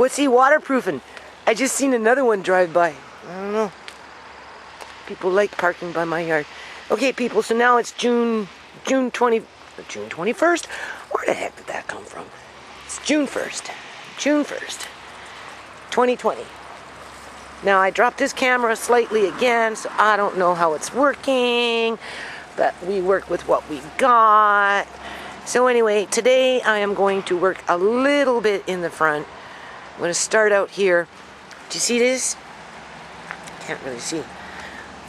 What's he waterproofing? I just seen another one drive by. I don't know. People like parking by my yard. Okay, people, so now it's June 21st? Where the heck did that come from? It's June 1st. June 1st. 2020. Now, I dropped this camera slightly again, so I don't know how it's working, but we work with what we got. So anyway, today I am going to work a little bit in the front. I'm going to start out here. Do you see this? Can't really see.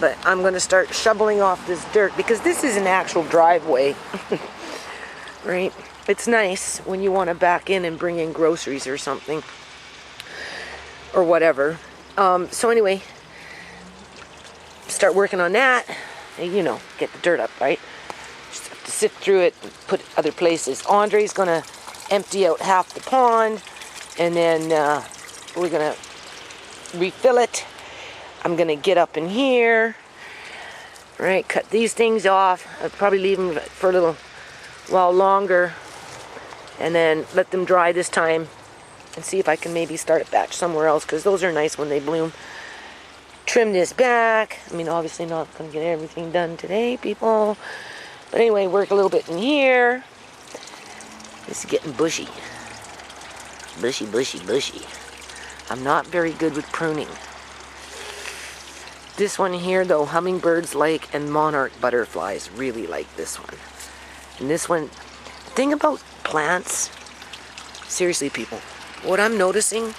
But I'm going to start shoveling off this dirt because this is an actual driveway. Right? It's nice when you want to back in and bring in groceries or something. Or whatever. So anyway, start working on that. You know, get the dirt up, right? Just have to sift through it and put it other places. Andre's going to empty out half the pond. And then we're going to refill it. I'm going to get up in here. Right, cut these things off. I'll probably leave them for a little while longer. And then let them dry this time. And see if I can maybe start a batch somewhere else, because those are nice when they bloom. Trim this back. I mean, obviously not going to get everything done today, people. But anyway, work a little bit in here. This is getting bushy. Bushy, bushy, bushy. I'm not very good with pruning. This one here, though, hummingbirds like, and monarch butterflies really like this one. And this one, the thing about plants, seriously, people, what I'm noticing,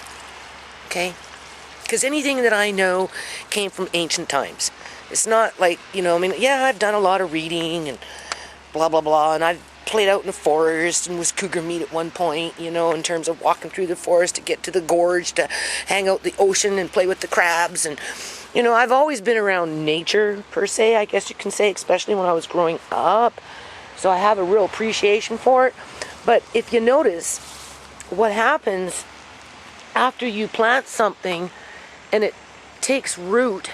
okay, because anything that I know came from ancient times. It's not like, you know, I mean, yeah, I've done a lot of reading and blah, blah, blah, and I've played out in the forest and was cougar meat at one point, you know, in terms of walking through the forest to get to the gorge, to hang out the ocean and play with the crabs. And, you know, I've always been around nature, per se, I guess you can say, especially when I was growing up. So I have a real appreciation for it. But if you notice, what happens after you plant something and it takes root,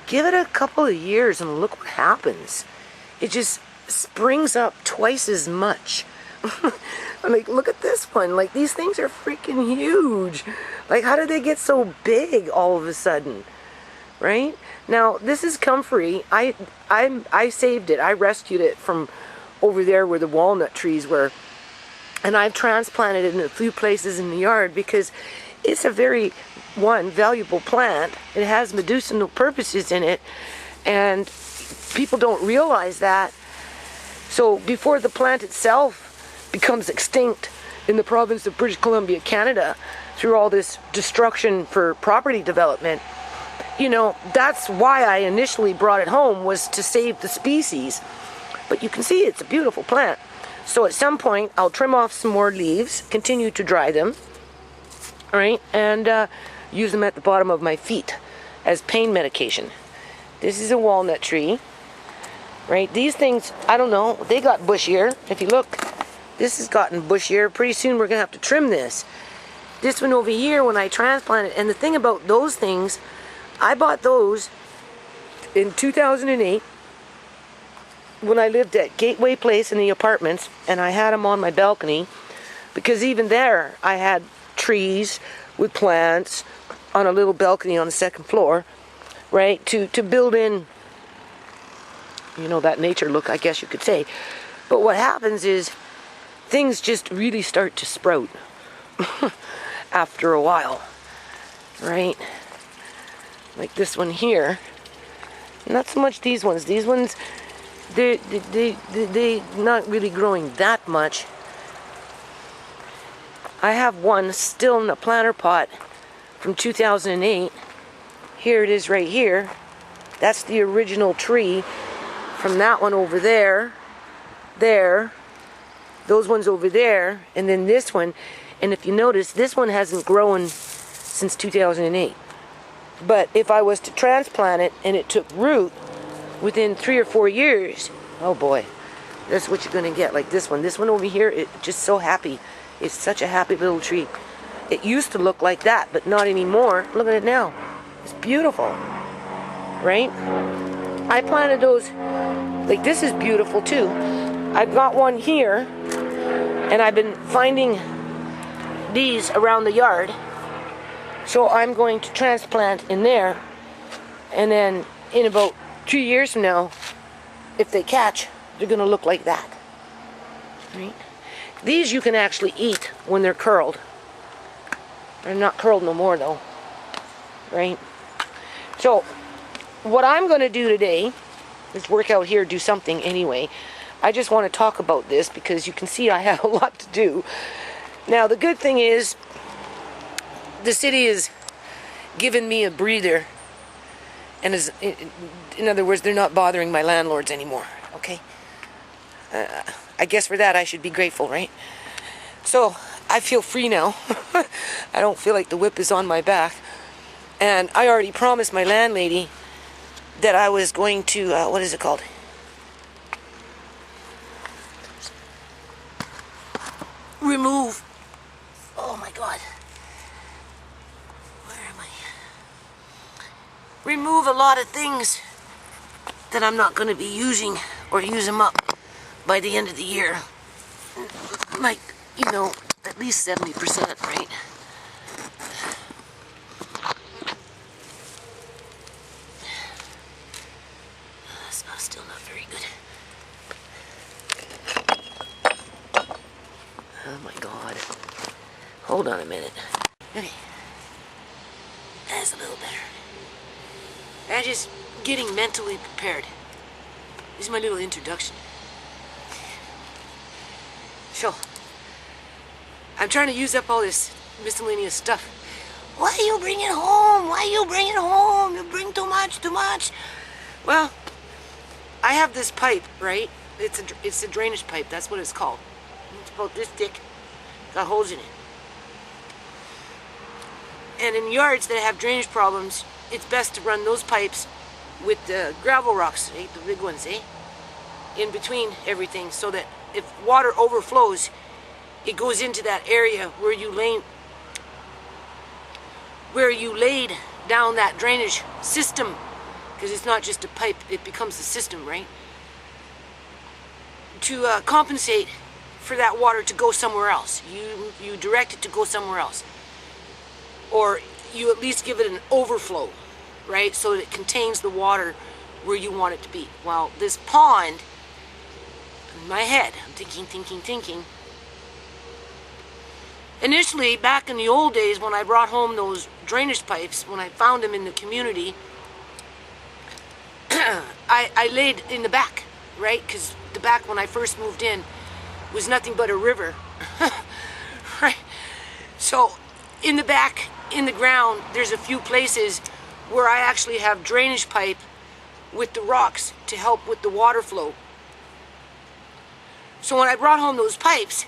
give it a couple of years and look what happens. It just springs up twice as much. Like, look at this one. Like, these things are freaking huge. Like, how did they get so big all of a sudden? Right? Now, this is comfrey. I saved it. I rescued it from over there where the walnut trees were. And I've transplanted it in a few places in the yard because it's a very, valuable plant. It has medicinal purposes in it. And people don't realize that. So before the plant itself becomes extinct in the province of British Columbia, Canada, through all this destruction for property development, you know, that's why I initially brought it home, was to save the species. But you can see it's a beautiful plant. So at some point, I'll trim off some more leaves, continue to dry them, right, and use them at the bottom of my feet as pain medication. This is a walnut tree, right? These things, I don't know, they got bushier. If you look, this has gotten bushier. Pretty soon we're going to have to trim this. This one over here, when I transplanted, and the thing about those things, I bought those in 2008. When I lived at Gateway Place in the apartments, and I had them on my balcony, because even there I had trees with plants on a little balcony on the second floor, right, to build in, you know, that nature look, I guess you could say. But what happens is things just really start to sprout after a while, right? Like this one here. Not so much these ones. These ones, they not really growing that much. I have one still in a planter pot from 2008. Here it is right here. That's the original tree from that one over there. There. Those ones over there. And then this one. And if you notice, this one hasn't grown since 2008. But if I was to transplant it and it took root within 3 or 4 years, oh boy, that's what you're going to get. Like this one. This one over here, it's just so happy. It's such a happy little tree. It used to look like that, but not anymore. Look at it now. It's beautiful. Right? I planted those, like this is beautiful too. I've got one here, and I've been finding these around the yard. So I'm going to transplant in there, and then in about 2 years from now, if they catch, they're going to look like that. Right? These you can actually eat when they're curled. They're not curled no more though. Right? So what I'm going to do today is work out here, do something anyway. I just want to talk about this because you can see I have a lot to do. Now the good thing is the city has given me a breather, and is, in other words, they're not bothering my landlords anymore. Okay? I guess for that I should be grateful, right? So I feel free now. I don't feel like the whip is on my back. And I already promised my landlady that I was going to, what is it called? Remove. Oh my God. Where am I? Remove a lot of things that I'm not going to be using or use them up by the end of the year. Like, you know, at least 70%, right? That's still not very good. Oh my God. Hold on a minute. Okay. That's a little better. I'm just getting mentally prepared. This is my little introduction. So, I'm trying to use up all this miscellaneous stuff. Why you bring it home? Why you bring it home? You bring too much, too much. Well, I have this pipe, right? It's a drainage pipe. That's what it's called. It's about this thick. Got holes in it. And in yards that have drainage problems, it's best to run those pipes with the gravel rocks, eh? The big ones, eh? In between everything, so that if water overflows, it goes into that area where you laid down that drainage system, because it's not just a pipe, it becomes a system, right? To compensate for that water to go somewhere else. You direct it to go somewhere else. Or you at least give it an overflow, right? So that it contains the water where you want it to be. Well, this pond, in my head, I'm thinking. Initially, back in the old days when I brought home those drainage pipes, when I found them in the community, I laid in the back, right? Because the back when I first moved in was nothing but a river, right? So in the back, in the ground, there's a few places where I actually have drainage pipe with the rocks to help with the water flow. So when I brought home those pipes,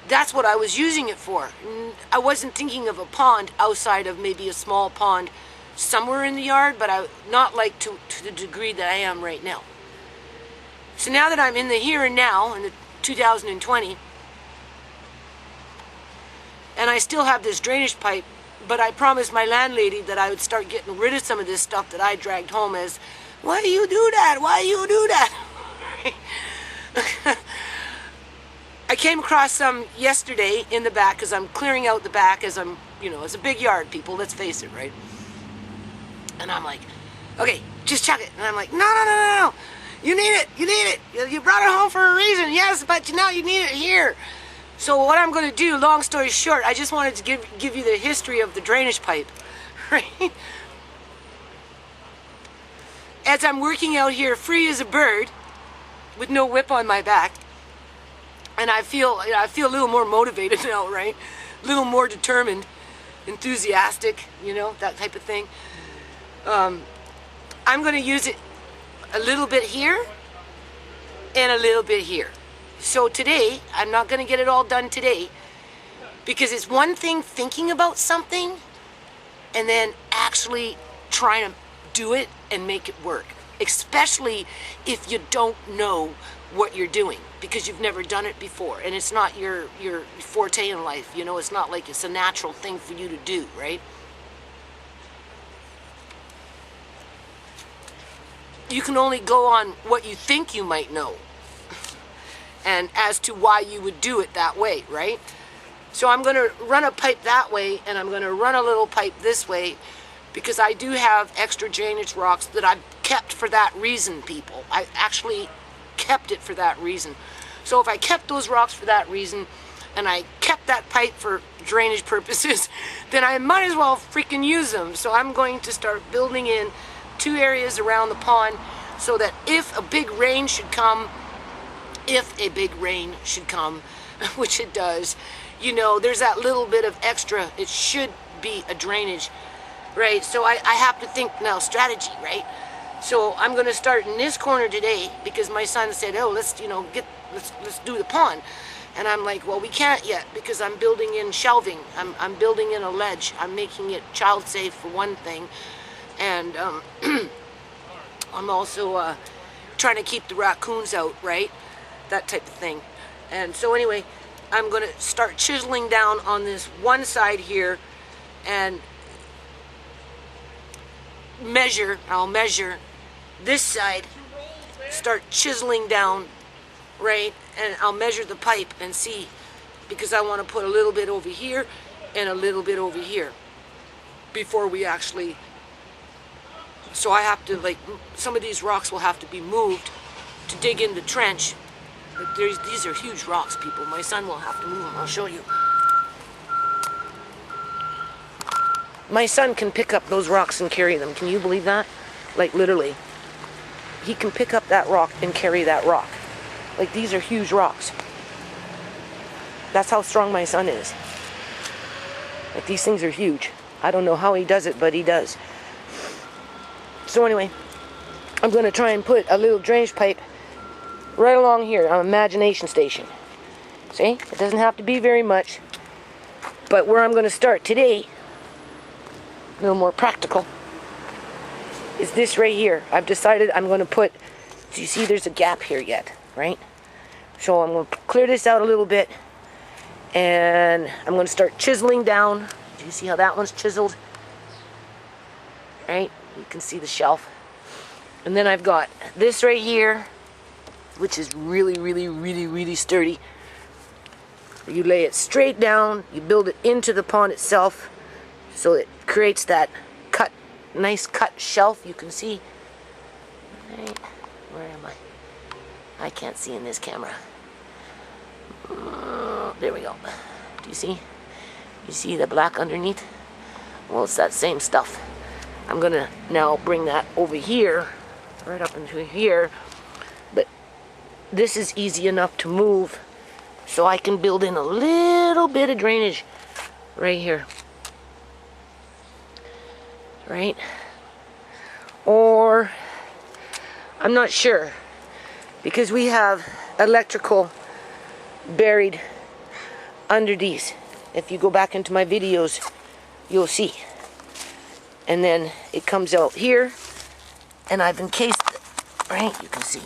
that's what I was using it for. I wasn't thinking of a pond outside of maybe a small pond somewhere in the yard, but not like to the degree that I am right now. So now that I'm in the here and now, in the 2020, and I still have this drainage pipe, but I promised my landlady that I would start getting rid of some of this stuff that I dragged home as, why do you do that? Why do you do that? I came across some yesterday in the back, because I'm clearing out the back, as I'm, you know, it's a big yard, people, let's face it, right? And I'm like, okay, just chuck it. And I'm like, no. You need it. You brought it home for a reason, yes, but now you need it here. So what I'm going to do, long story short, I just wanted to give you the history of the drainage pipe, right? As I'm working out here free as a bird, with no whip on my back, and I feel a little more motivated now, right? A little more determined, enthusiastic, you know, that type of thing. I'm going to use it a little bit here and a little bit here. So today, I'm not going to get it all done today, because it's one thing thinking about something and then actually trying to do it and make it work, especially if you don't know what you're doing, because you've never done it before and it's not your forte in life, you know. It's not like it's a natural thing for you to do, right? You can only go on what you think you might know, and as to why you would do it that way, right? So I'm going to run a pipe that way, and I'm going to run a little pipe this way, because I do have extra drainage rocks that I've kept for that reason, people. I actually kept it for that reason. So if I kept those rocks for that reason, and I kept that pipe for drainage purposes, then I might as well freaking use them. So I'm going to start building in 2 areas around the pond, so that if a big rain should come, which it does, you know, there's that little bit of extra. It should be a drainage, right? So I have to think now strategy, right? So I'm going to start in this corner today, because my son said, oh, let's do the pond. And I'm like, well, we can't yet, because I'm building in shelving. I'm building in a ledge. I'm making it child safe for one thing. And I'm also trying to keep the raccoons out, right? That type of thing. And so anyway, I'm going to start chiseling down on this one side here, and I'll measure this side, start chiseling down, right? And I'll measure the pipe and see, because I want to put a little bit over here and a little bit over here before we actually, so I have to, like, some of these rocks will have to be moved to dig in the trench. Like, these are huge rocks, people. My son will have to move them. I'll show you. My son can pick up those rocks and carry them. Can you believe that? Like, literally. He can pick up that rock and carry that rock. Like, these are huge rocks. That's how strong my son is. Like, these things are huge. I don't know how he does it, but he does. So anyway, I'm going to try and put a little drainage pipe right along here on imagination station. See? It doesn't have to be very much. But where I'm going to start today, a little more practical, is this right here. I've decided I'm going to put, do you see there's a gap here yet, right? So I'm going to clear this out a little bit, and I'm going to start chiseling down. Do you see how that one's chiseled? Right? You can see the shelf. And then I've got this right here, which is really sturdy. You lay it straight down, you build it into the pond itself, so it creates that nice cut shelf. You can see. Right, where am I? I can't see in this camera. There we go. Do you see? You see the black underneath? Well, it's that same stuff. I'm gonna now bring that over here, right up into here, but this is easy enough to move, so I can build in a little bit of drainage right here. Right? Or, I'm not sure, because we have electrical buried under these. If you go back into my videos, you'll see. And then it comes out here, and I've encased it, right? You can see.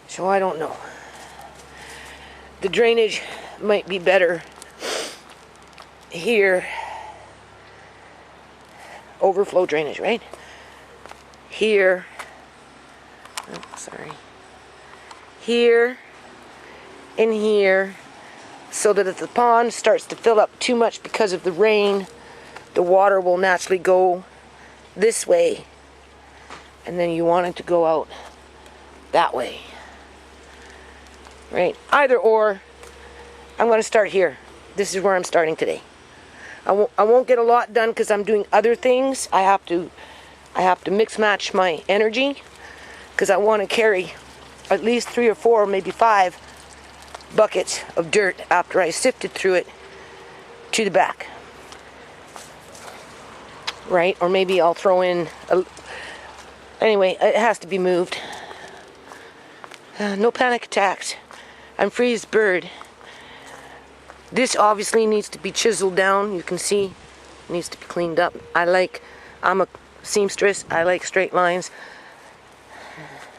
So I don't know. The drainage might be better here. Overflow drainage, right? Here. Oh, sorry. Here and here, so that if the pond starts to fill up too much because of the rain, the water will naturally go this way, and then you want it to go out that way. Right? Either or. I'm going to start here. This is where I'm starting today. I won't get a lot done because I'm doing other things. I have to mix match my energy, because I want to carry at least 3 or 4, maybe 5 buckets of dirt after I sifted through it to the back. Right? Or maybe I'll throw in anyway, it has to be moved. No panic attacks. I'm free as a bird. This obviously needs to be chiseled down. You can see it needs to be cleaned up. I'm a seamstress. I like straight lines.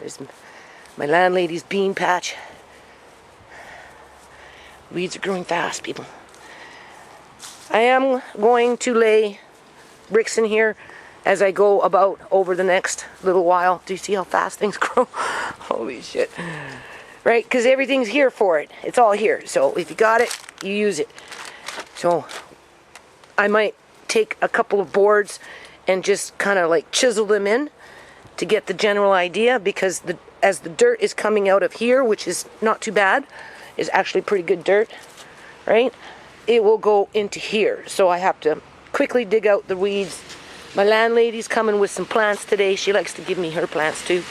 There's my landlady's bean patch. Weeds are growing fast, people. I am going to lay bricks in here as I go about over the next little while. Do you see how fast things grow? Holy shit. right? Because everything's here for it. It's all here. So if you got it, you use it. So I might take a couple of boards and just kind of like chisel them in to get the general idea, because as the dirt is coming out of here, which is not too bad, is actually pretty good dirt, right? It will go into here. So I have to quickly dig out the weeds. My landlady's coming with some plants today. She likes to give me her plants too.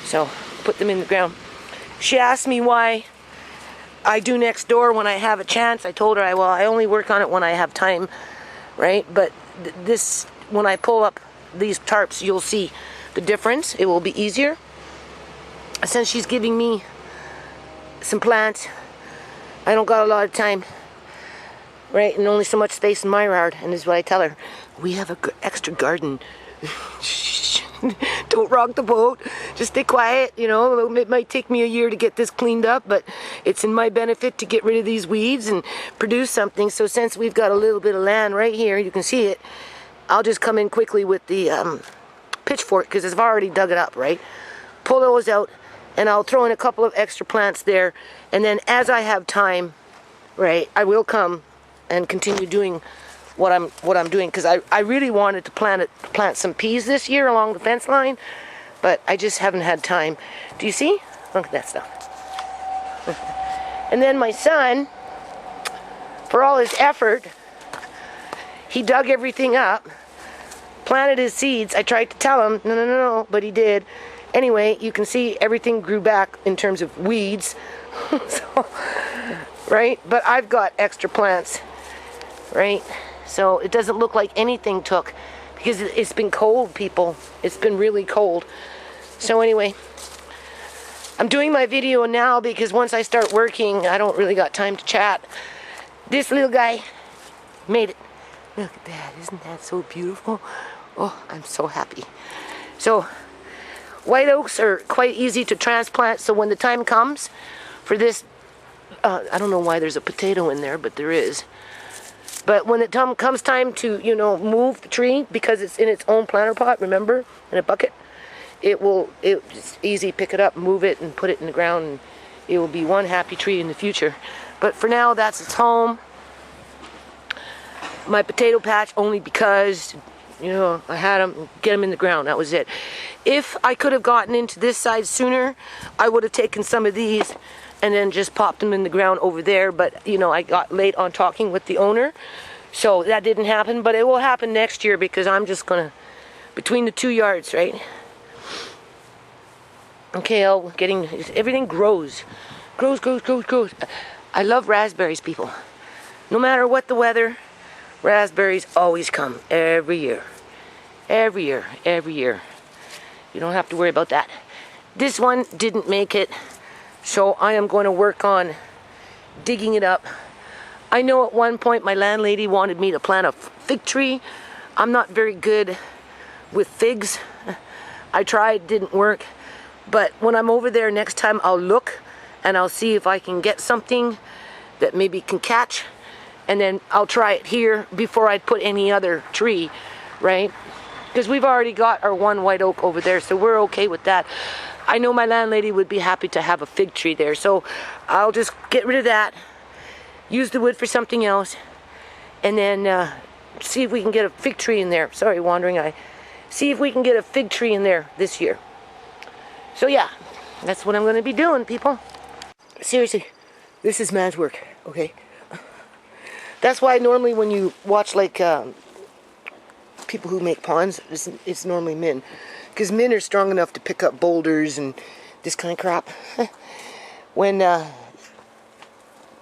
So put them in the ground. She asked me why I do next door when I have a chance. I told her, I only work on it when I have time, right? But this, when I pull up these tarps, you'll see the difference. It will be easier. Since she's giving me some plants, I don't got a lot of time, right? And only so much space in my yard. And this is what I tell her. We have an extra garden. Don't rock the boat. Just stay quiet. You know, it might take me a year to get this cleaned up, but it's in my benefit to get rid of these weeds and produce something. So since we've got a little bit of land right here, you can see it, I'll just come in quickly with the pitchfork, because I've already dug it up, right? Pull those out, and I'll throw in a couple of extra plants there. And then as I have time, right, I will come and continue doing what I'm doing, because I really wanted to plant some peas this year along the fence line, but I just haven't had time. Do you see? Look at that stuff. And then my son, for all his effort, he dug everything up, planted his seeds. I tried to tell him, no, but he did. Anyway, you can see everything grew back in terms of weeds. So, right? But I've got extra plants, right? So it doesn't look like anything took, because it's been cold, people. It's been really cold. So anyway, I'm doing my video now because once I start working, I don't really got time to chat. This little guy made it. Look at that. Isn't that so beautiful? Oh, I'm so happy. So white oaks are quite easy to transplant. So when the time comes for this, I don't know why there's a potato in there, but there is. But when it comes time to, you know, move the tree, because it's in its own planter pot, remember, in a bucket, it's easy, pick it up, move it, and put it in the ground, and it will be one happy tree in the future. But for now, that's its home. My potato patch, only because, you know, I had them, get them in the ground, that was it. If I could have gotten into this side sooner, I would have taken some of these and then just popped them in the ground over there. But, you know, I got late on talking with the owner, so that didn't happen. But it will happen next year, because I'm just going to, between the 2 yards, right? Okay, everything grows. Grows. I love raspberries, people. No matter what the weather, raspberries always come every year. Every year. You don't have to worry about that. This one didn't make it. So I am going to work on digging it up. I know at one point my landlady wanted me to plant a fig tree. I'm not very good with figs. I tried, didn't work. But when I'm over there next time, I'll look and I'll see if I can get something that maybe can catch. And then I'll try it here before I put any other tree, right? Because we've already got our one white oak over there, so we're okay with that. I know my landlady would be happy to have a fig tree there, so I'll just get rid of that, use the wood for something else, and then see if we can get a fig tree in there. Sorry, wandering eye. See if we can get a fig tree in there this year. So yeah, that's what I'm going to be doing, people. Seriously, this is man's work, okay? That's why normally when you watch like people who make ponds, it's normally men. Because men are strong enough to pick up boulders and this kind of crap. When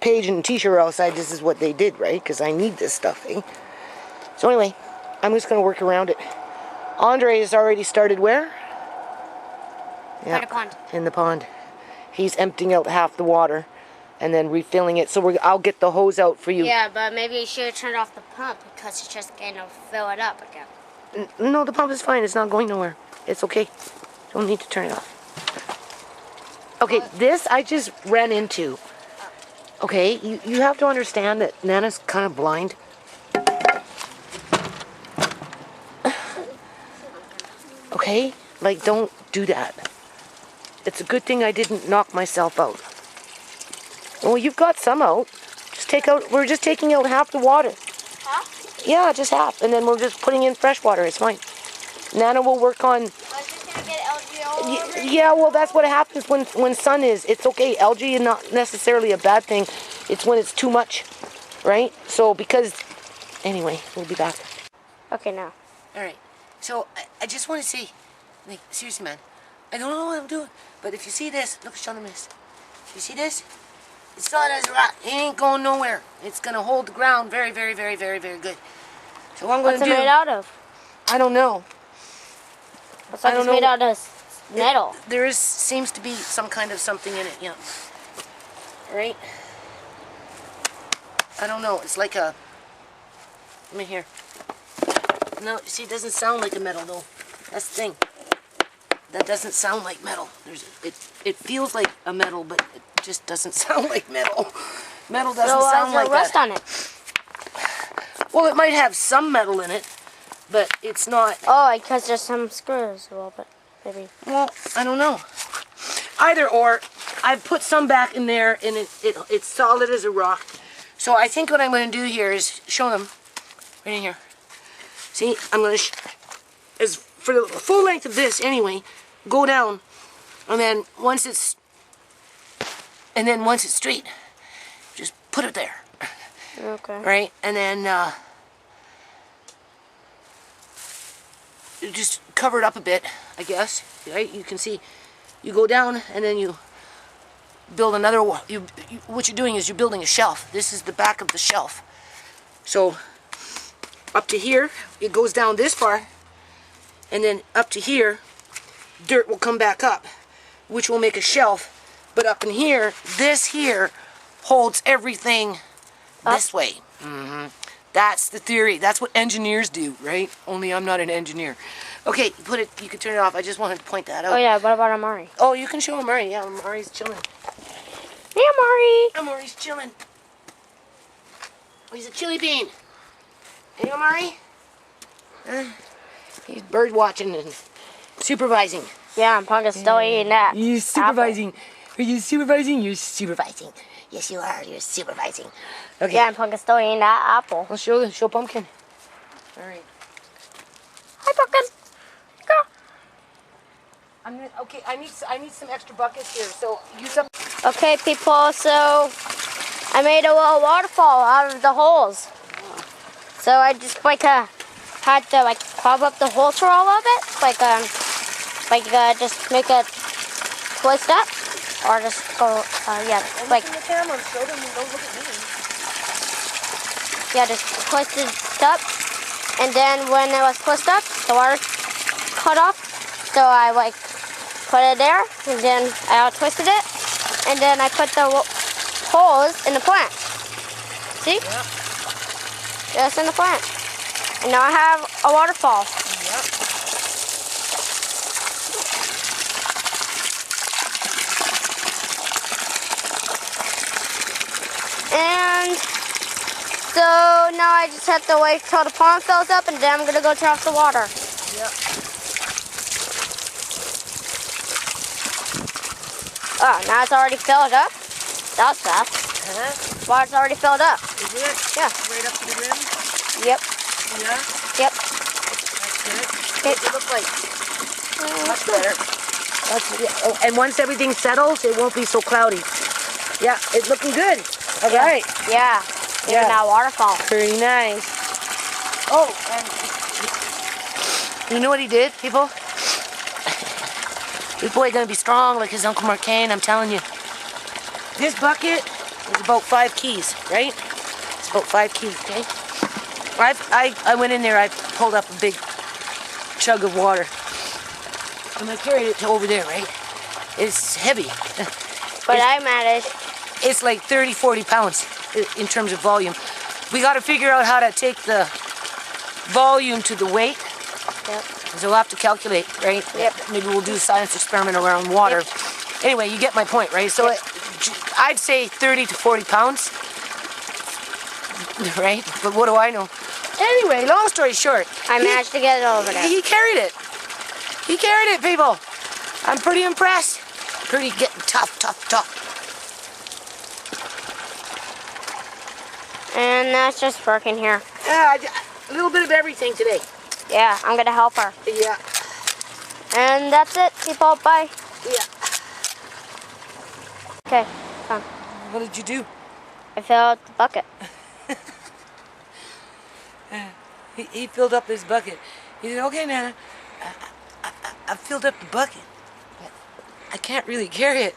Paige and Tisha were outside, this is what they did, right? Because I need this stuff, eh? So anyway, I'm just going to work around it. Andre has already started where? Yeah, in the pond. In the pond. He's emptying out half the water and then refilling it. So I'll get the hose out for you. Yeah, but maybe you should turn off the pump, because it's just going to fill it up again. No, the pump is fine. It's not going nowhere. It's okay. Don't need to turn it off. Okay, this I just ran into. Okay, you have to understand that Nana's kind of blind. Okay? Like, don't do that. it's a good thing I didn't knock myself out. Well, you've got some out. We're just taking out half the water. Huh? Yeah, just half. And then we're just putting in fresh water. It's fine. Nana will work on... I was just going to get algae all over it. Yeah, well, that's what happens when sun is. It's okay. Algae is not necessarily a bad thing. It's when it's too much, right? So, because... Anyway, we'll be back. Okay, now. All right. So, I just want to say, like, seriously, man, I don't know what I'm doing, but if you see this, look, show them this. You see this? It's solid as a rock. It ain't going nowhere. It's going to hold the ground very, very, very, very, very good. So what I'm going to do... What's it made out of? I don't know. Looks like it's made out of metal. There seems to be some kind of something in it, yeah. Right? I don't know. It's like a... Let me hear. No, see, it doesn't sound like a metal, though. That's the thing. That doesn't sound like metal. It feels like a metal, but it just doesn't sound like metal. Metal doesn't sound like that. So rust on it? Well, it might have some metal in it, but it's not... Oh, because there's some screws a little bit, maybe. Well, I don't know. Either or, I've put some back in there, and it's solid as a rock. So I think what I'm going to do here is show them right in here. See, I'm going to... As for the full length of this, anyway, go down, and then once it's straight, just put it there. Okay. Right, and then just cover it up a bit, I guess. Right, you can see, you go down, and then you build another. What you're doing is you're building a shelf. This is the back of the shelf. So up to here, it goes down this far. And then up to here, dirt will come back up, which will make a shelf. But up in here, this here holds everything this way. That's the theory. That's what engineers do, right? Only I'm not an engineer. Okay, you can turn it off. I just wanted to point that out. Oh yeah, what about Amari? Oh, you can show Amari. Yeah, Amari's chilling. Hey, Amari. Amari's chilling. Oh, he's a chili bean. Hey, Amari. He's bird watching and supervising. Yeah, I'm probably still eating that. You're supervising. Are you supervising? You're supervising. Yes, you are. You're supervising. Okay. Yeah, I'm probably still eating that apple. I'll show Pumpkin. All right. Hi, Pumpkin. Go. Okay. I need some extra buckets here. So use up. Okay, people. So I made a little waterfall out of the holes. So I just had to carve up the holes for all of it, just make it twist up, or just go, yeah, like. In the camera, show them and don't look at me. Yeah, just twist it up, and then when it was twisted up, the water cut off. So I put it there, and then I twisted it, and then I put the holes in the plant. See? Yep. Just in the plant. And now I have a waterfall. Yep. And so now I just have to wait till the pond fills up, and then I'm going to go turn off the water. Yep. Oh, now it's already filled up. That was fast. Water's already filled up. Is it? Yeah. Right up to the rim? Yep. Yeah? Yep. That's good. Okay. It looks like much better. And once everything settles, it won't be so cloudy. Yeah, it's looking good. All right. Yeah. Yeah. Now waterfall. Pretty nice. Oh, and you know what he did, people? This boy gonna be strong like his Uncle Marcaine, I'm telling you. This bucket is about 5 keys, right? It's about 5 keys, okay? I went in there, I pulled up a big chug of water. And I carried it to over there, right? It's heavy. But I managed. It's like 30, 40 pounds in terms of volume. We got to figure out how to take the volume to the weight. Yep. So we'll have to calculate, right? Yep. Maybe we'll do a science experiment around water. Yep. Anyway, you get my point, right? So I'd say 30 to 40 pounds, right? But what do I know? Anyway, long story short. I managed to get it over there. He carried it. He carried it, people. I'm pretty impressed. pretty getting tough. And that's just working here. Yeah, a little bit of everything today. Yeah, I'm gonna help her. Yeah. And that's it, people. Bye. Yeah. Okay, come. What did you do? I filled the bucket. He filled up his bucket. He said, okay, Nana, I filled up the bucket. But I can't really carry it.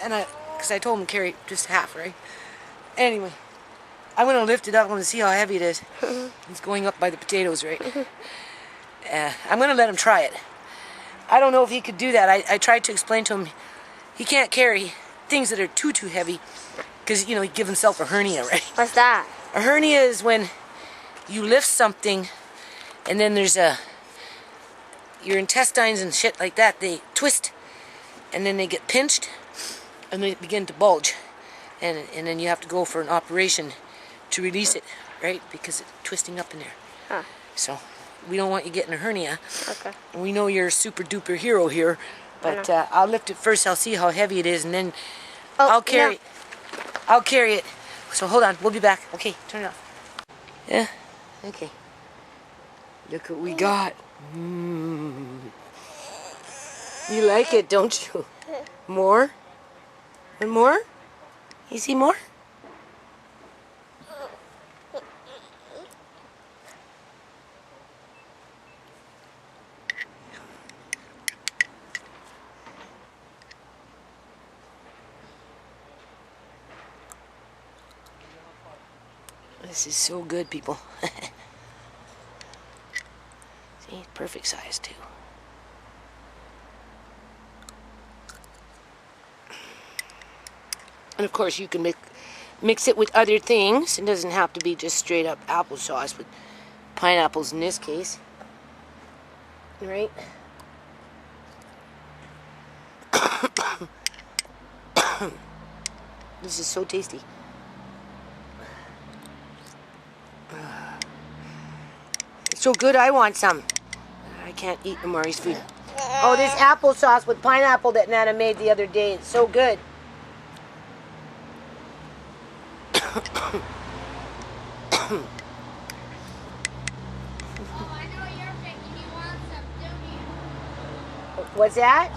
And because I told him to carry just half, right? Anyway, I'm going to lift it up. I'm going to see how heavy it is. It's going up by the potatoes, right? I'm going to let him try it. I don't know if he could do that. I tried to explain to him he can't carry things that are too heavy because, you know, he'd give himself a hernia, right? What's that? A hernia is when you lift something and then there's your intestines and shit like that, they twist and then they get pinched and they begin to bulge. And then you have to go for an operation to release it, right? Because it's twisting up in there. Huh. So we don't want you getting a hernia. Okay. We know you're a super duper hero here, but I'll lift it first. I'll see how heavy it is, and then I'll carry it. I'll carry it. So hold on, we'll be back. Okay, turn it off. Yeah. Okay. Look what we got. You like it, don't you? More? And more? You see more? This is so good, people. See, perfect size too. And of course you can mix it with other things. It doesn't have to be just straight up applesauce with pineapples in this case. Right? This is so tasty. It's so good, I want some. I can't eat Amari's food. Oh, this applesauce with pineapple that Nana made the other day. It's so good. Oh, I know you're thinking you want some, don't you? What's that?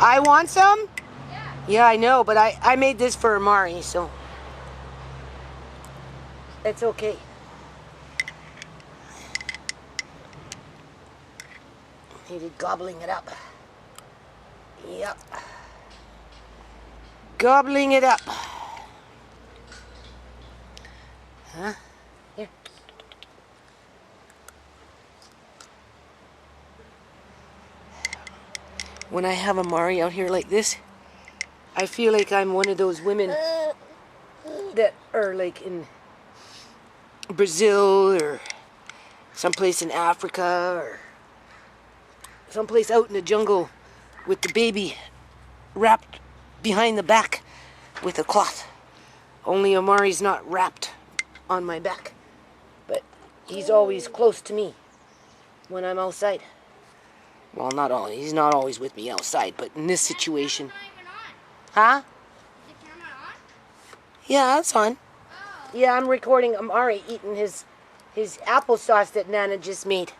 I I want some? Yeah. Yeah, I know, but I made this for Amari, so it's okay. Needed gobbling it up. Yep. Gobbling it up. Huh? Here. When I have Amari out here like this, I feel like I'm one of those women that are like in Brazil or someplace in Africa or someplace out in the jungle with the baby wrapped behind the back with a cloth. Only Amari's not wrapped on my back, but he's always close to me when I'm outside. Well, not always. He's not always with me outside, but in this situation. Huh? Is the camera on? Yeah, it's on. Oh. Yeah, I'm recording Amari eating his applesauce that Nana just made.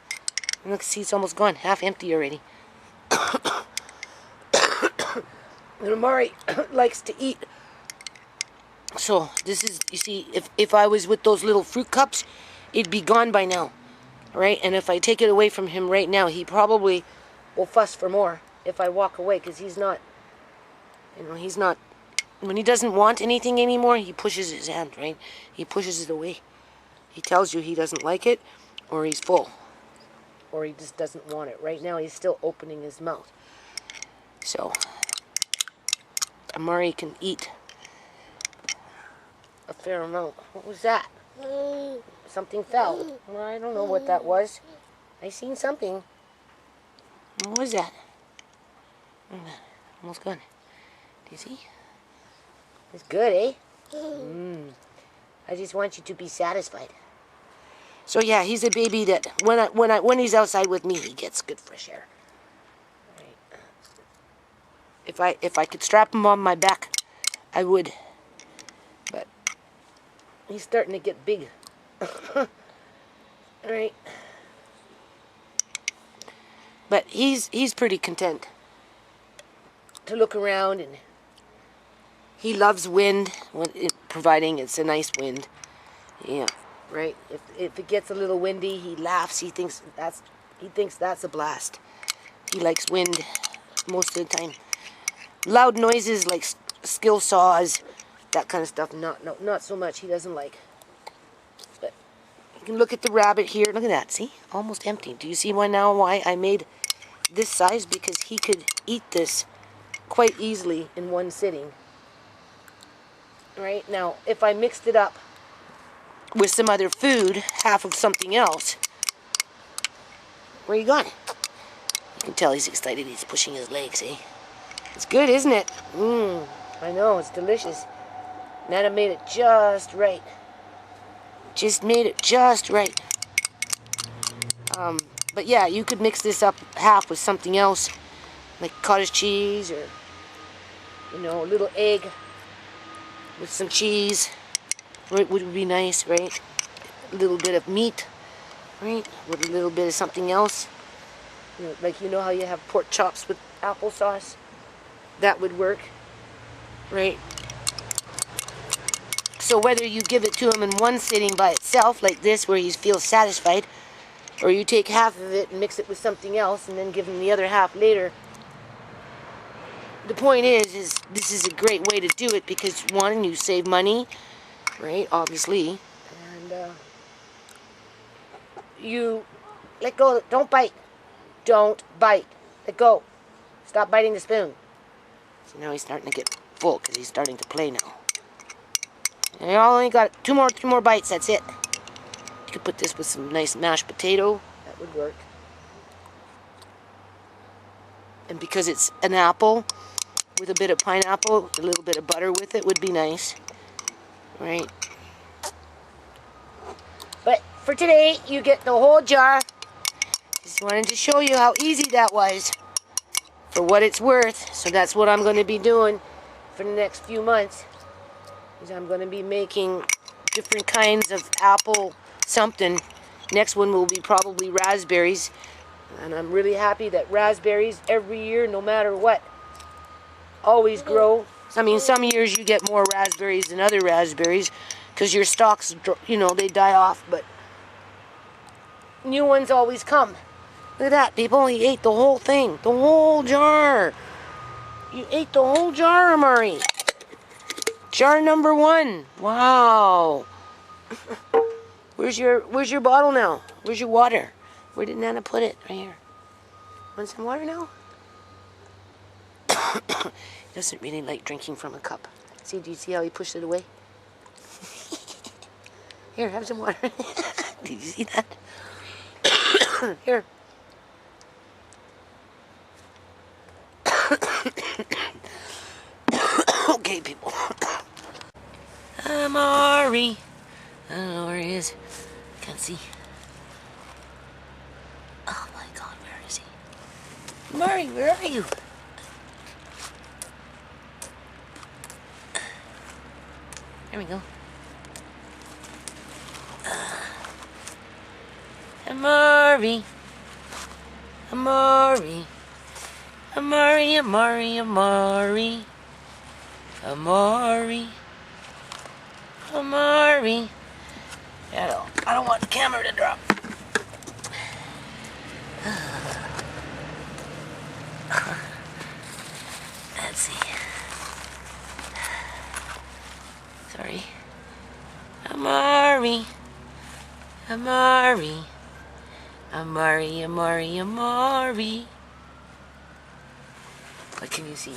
And look, see, it's almost gone. Half empty already. And Amari likes to eat. So, this is, you see, if I was with those little fruit cups, it'd be gone by now. Right? And if I take it away from him right now, he probably will fuss for more if I walk away, because he's not, you know, he's not, when he doesn't want anything anymore, he pushes his hand, right? He pushes it away. He tells you he doesn't like it, or he's full, or he just doesn't want it. Right now, he's still opening his mouth. So, Amari can eat a fair amount. What was that? Something fell. Well, I don't know what that was. I seen something. What was that? Almost gone. Do you see? It's good, eh? I just want you to be satisfied. So yeah, he's a baby that when he's outside with me, he gets good fresh air. Right. If I could strap him on my back, I would. But he's starting to get big. Alright. But he's pretty content to look around, and he loves wind, providing it's a nice wind. Yeah, right. If it gets a little windy, he laughs. He thinks that's a blast. He likes wind most of the time. Loud noises like skill saws, that kind of stuff. Not so much. He doesn't like. But you can look at the rabbit here. Look at that. See, almost empty. Do you see why I made this size? Because he could eat this quite easily in one sitting. Right now, if I mixed it up with some other food, half of something else. Where are you going? You can tell he's excited. He's pushing his legs, eh? It's good, isn't it? I know, it's delicious. Nana made it just right. Just made it just right. But yeah, you could mix this up half with something else, like cottage cheese, or, you know, a little egg with some cheese. Right, would be nice, right? A little bit of meat, right? With a little bit of something else. You know, like, you know how you have pork chops with applesauce? That would work, right? So whether you give it to him in one sitting by itself, like this, where he feels satisfied, or you take half of it and mix it with something else and then give him the other half later. The point is this is a great way to do it, because one, you save money, right, obviously, and you let go. Don't bite. Don't bite. Let go. Stop biting the spoon. So now he's starting to get full because he's starting to play now. And you only got two more bites. That's it. You could put this with some nice mashed potato. That would work. And because it's an apple with a bit of pineapple, a little bit of butter with it would be nice. Right? But for today, you get the whole jar. Just wanted to show you how easy that was for what it's worth. So that's what I'm going to be doing for the next few months. Is I'm going to be making different kinds of apple something. Next one will be probably raspberries. And I'm really happy that raspberries every year, no matter what, always grow. I mean, some years you get more raspberries than other raspberries because your stalks, you know, they die off, but new ones always come. Look at that, people. He ate the whole thing, the whole jar. You ate the whole jar, Amari. Jar number 1. Wow. Where's your bottle now? Where's your water? Where did Nana put it? Right here. Want some water now? He doesn't really like drinking from a cup. See, do you see how he pushed it away? Here, have some water. Did you see that? Here. Okay, people. Amari. I don't know where he is. Can't see. Oh my God, where is he? Amari, where are you? There we go. Amari. Amari. Amari, Amari, Amari. Amari. Amari. I don't want the camera to drop. Let's see. Sorry. Amari. Amari. Amari, Amari, Amari. What can you see?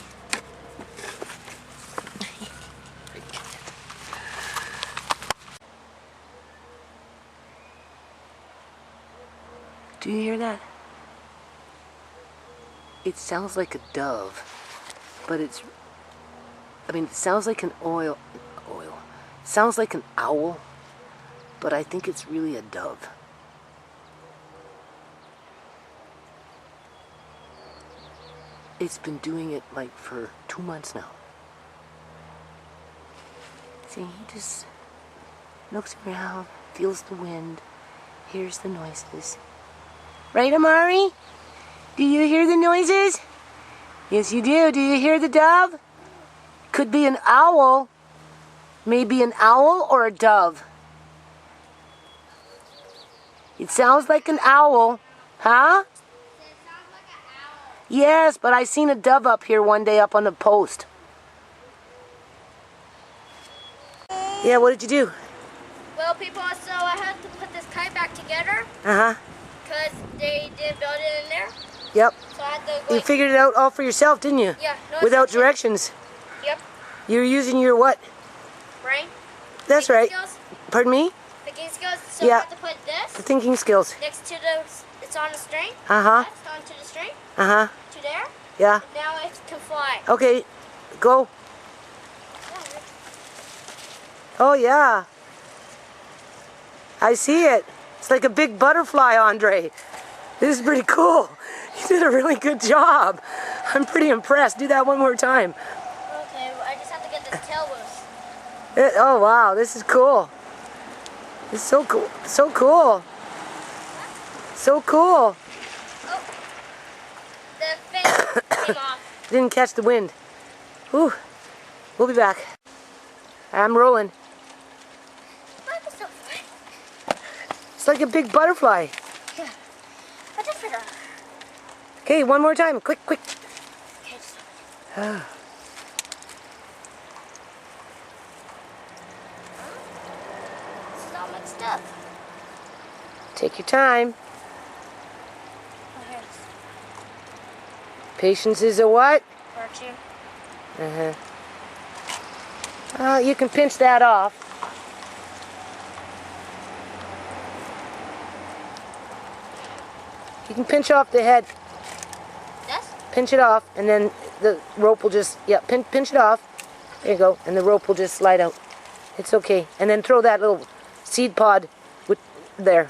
Do you hear that? It sounds like a dove, but it sounds like an oil. It sounds like an owl, but I think it's really a dove. It's been doing it like for 2 months now. See, he just looks around, feels the wind, hears the noises. Right, Amari? Do you hear the noises? Yes, you do. Do you hear the dove? Could be an owl. Maybe an owl or a dove. It sounds like an owl. Huh? It sounds like an owl. Yes, but I seen a dove up here one day up on the post. Yeah, what did you do? Well, people, so I had to put this kite back together. Uh-huh. Because they didn't build it in there. Yep. So I had to, You figured it out all for yourself, didn't you? Yeah. No Without instruction. directions. Yep. You're using your what? Brain. That's Thinking right. Skills. Pardon me? Thinking skills. So Yeah. I have to put this The thinking skills. next to the, it's on the string. Uh-huh. That's onto the string. Uh-huh. To there. Yeah. Now it can fly. Okay. Go. Oh, yeah. I see it. It's like a big butterfly, Andre. This is pretty cool. You did a really good job. I'm pretty impressed. Do that one more time. Okay, well, I just have to get this tail loose. Oh, wow. This is cool. It's so cool. So cool. So cool. Oh. The fin came off. Didn't catch the wind. Whew. We'll be back. I'm rolling. Why was so fun? It's like a big butterfly. Yeah. I just figured out. Okay, one more time. Quick, quick. Okay, just this is all mixed up. Take your time. Oh, here it is. Patience is a what? Virtue. You can pinch that off. You can pinch off the head. This? Pinch it off, and then the rope will just, yeah, pinch it off. There you go, and the rope will just slide out. It's okay. And then throw that little seed pod with there.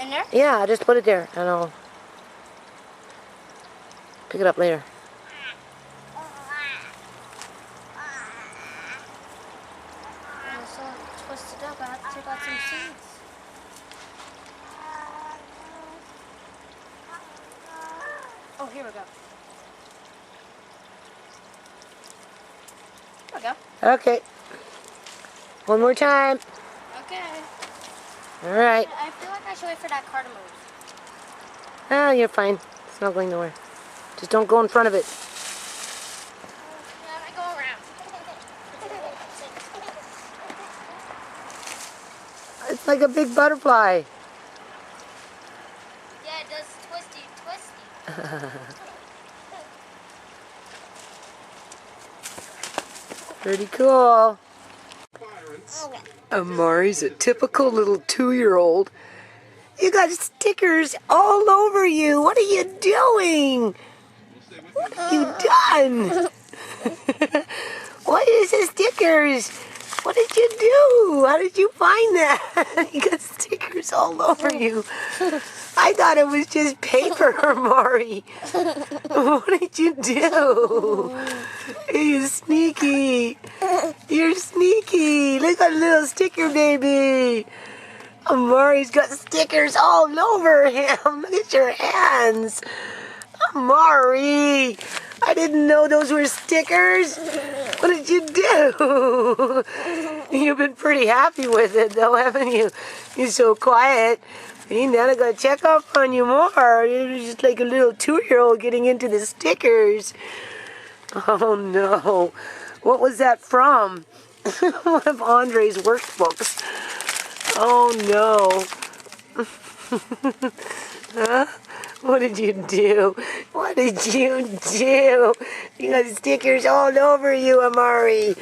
In there? Yeah, just put it there, and I'll pick it up later. It's all twisted up. I have to take out some seeds. Oh, here we go. Here we go. Okay. One more time. Okay. All right. I feel like I should wait for that car to move. Oh, you're fine. It's not going nowhere. Just don't go in front of it. Yeah, I go around. It's like a big butterfly. Yeah, it does twisty, twisty. Pretty cool. Amari's a typical little 2-year-old. You got stickers all over you. What are you doing? What have you done? What is the stickers? What did you do? How did you find that? You got stickers all over you. I thought it was just paper, Amari. What did you do? You're sneaky. You're sneaky. Look at little sticker baby. Amari's got stickers all over him. Look at your hands. Amari, I didn't know those were stickers. What did you do? You've been pretty happy with it though, haven't you? You're so quiet. Now I gotta check up on you more. You're just like a little 2-year-old getting into the stickers. Oh no. What was that from? One of Andre's workbooks. Oh no. Huh? What did you do? What did you do? You got stickers all over you, Amari.